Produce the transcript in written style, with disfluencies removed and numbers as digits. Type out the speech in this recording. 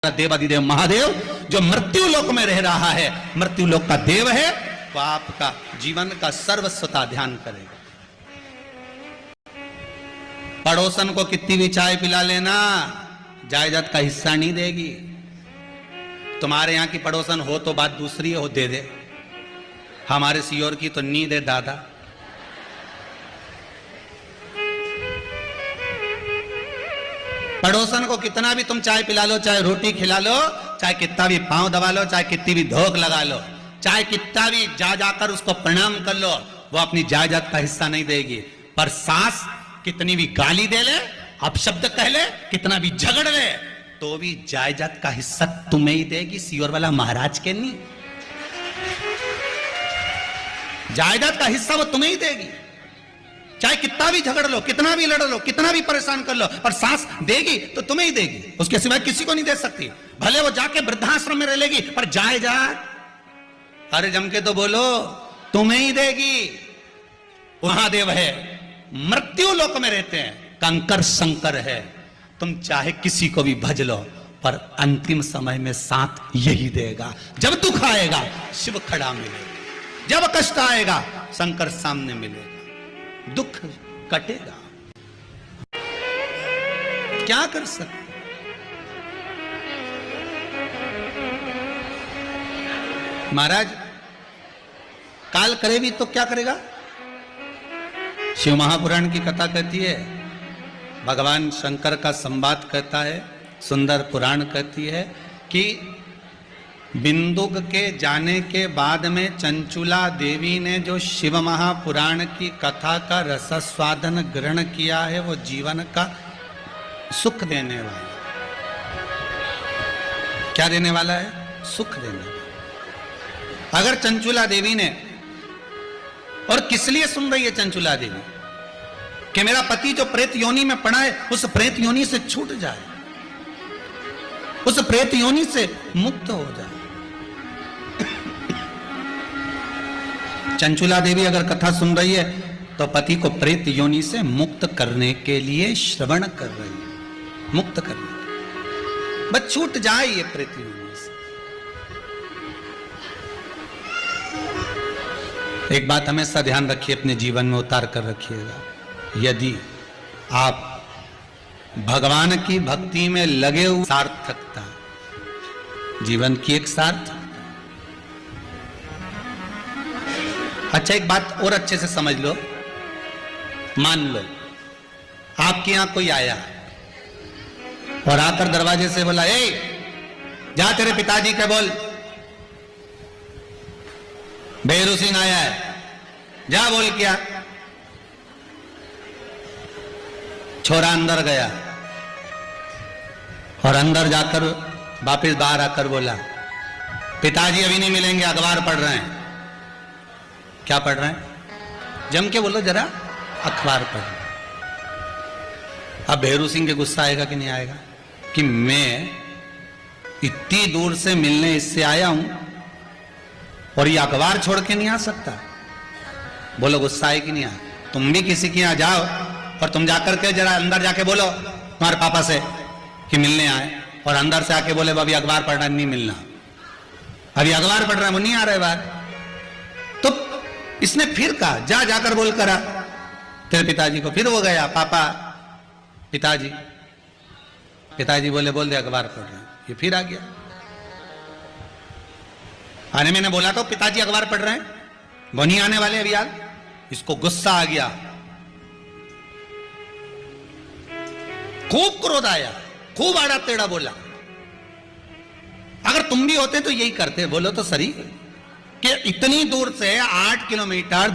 देवादिदेव महादेव जो मृत्यु लोक में रह रहा है, मृत्यु लोक का देव है, वो आपका जीवन का सर्वस्वता ध्यान करेगा। पड़ोसन को कितनी भी चाय पिला लेना, जायदाद का हिस्सा नहीं देगी। तुम्हारे यहां की पड़ोसन हो तो बात दूसरी हो, दे दे। हमारे सियोर की तो नी दे दादा। पड़ोसन को कितना भी तुम चाय पिला लो, चाहे रोटी खिला लो, चाहे कितना भी पांव दबा लो, चाहे कितनी भी धोख लगा लो, चाहे कितना भी जा जाकर उसको प्रणाम कर लो, वो अपनी जायदाद का हिस्सा नहीं देगी। पर सास कितनी भी गाली दे ले, अपशब्द कह ले, कितना भी झगड़ ले, तो भी जायदाद का हिस्सा तुम्हें ही देगी, सियोर वाला महाराज के नहीं। जायदाद का हिस्सा वो तुम्हें ही देगी। चाहे कितना भी झगड़ लो, कितना भी लड़ लो, कितना भी परेशान कर लो, पर सांस देगी तो तुम्हें ही देगी, उसके सिवाय किसी को नहीं दे सकती। भले वो जाके वृद्धाश्रम में रह लेगी, पर जायदाद अरे जम के तो बोलो, तुम्हें ही देगी। महादेव है, मृत्यु लोक में रहते हैं, कंकर शंकर है। तुम चाहे किसी को भी भज लो, पर अंतिम समय में साथ यही देगा। जब दुख आएगा शिव खड़ा मिलेगा, जब कष्ट आएगा शंकर सामने मिलेगा, दुख कटेगा। क्या कर सकते? महाराज काल करे भी तो क्या करेगा? शिव महापुराण की कथा कहती है, भगवान शंकर का संवाद कहता है, सुंदर पुराण कहती है कि बिंदुक के जाने के बाद में चंचुला देवी ने जो शिव महापुराण की कथा का रसस्वादन ग्रहण किया है, वो जीवन का सुख देने वाला। क्या देने वाला है? सुख देने वाला। अगर चंचुला देवी ने, और किस लिए सुन रही है चंचुला देवी, कि मेरा पति जो प्रेत योनि में पड़ा है, उस प्रेत योनि से छूट जाए, उस प्रेत योनि से मुक्त हो जाए। चंचुला देवी अगर कथा सुन रही है तो पति को प्रेत योनि से मुक्त करने के लिए श्रवण कर रही है, मुक्त करने, बस छूट जाए ये प्रेत योनि से। एक बात हमेशा ध्यान रखिए, अपने जीवन में उतार कर रखिएगा, यदि आप भगवान की भक्ति में लगे हुए, सार्थकता जीवन की एक सार्थक। अच्छा एक बात और अच्छे से समझ लो, मान लो आपके यहां कोई आया और आकर दरवाजे से बोला, ए जा तेरे पिताजी के बोल, बेरू सिंह आया है, जा बोल। क्या? छोरा अंदर गया और अंदर जाकर वापिस बाहर आकर बोला, पिताजी अभी नहीं मिलेंगे, अखबार पढ़ रहे हैं। क्या पढ़ रहे हैं? जम के बोलो जरा, अखबार पढ़ रहे। अब भैरू सिंह के गुस्सा आएगा कि नहीं आएगा, कि मैं इतनी दूर से मिलने इससे आया हूं और ये अखबार छोड़ के नहीं आ सकता। बोलो गुस्सा आए कि नहीं आए? तुम भी किसी के यहां जाओ और तुम जाकर के जरा अंदर जाके बोलो तुम्हारे पापा से कि मिलने आए, और अंदर से आके बोले अभी अखबार पढ़ना नहीं मिलना, अभी अखबार पढ़ रहा है, वो नहीं आ रहा है बाहर। तो इसने फिर कहा, जा जाकर बोल करा तेरे पिताजी को। फिर वो गया, पापा पिताजी, पिताजी बोले बोल दे अखबार पढ़ रहे हैं। ये फिर आ गया, आने मैंने बोला तो पिताजी अखबार पढ़ रहे हैं, वो नहीं आने वाले अभी यार। इसको गुस्सा आ गया, खूब क्रोध आया, खूब आड़ा टेढ़ा बोला। अगर तुम भी होते तो यही करते। बोलो तो सही कि इतनी दूर से 8 किलोमीटर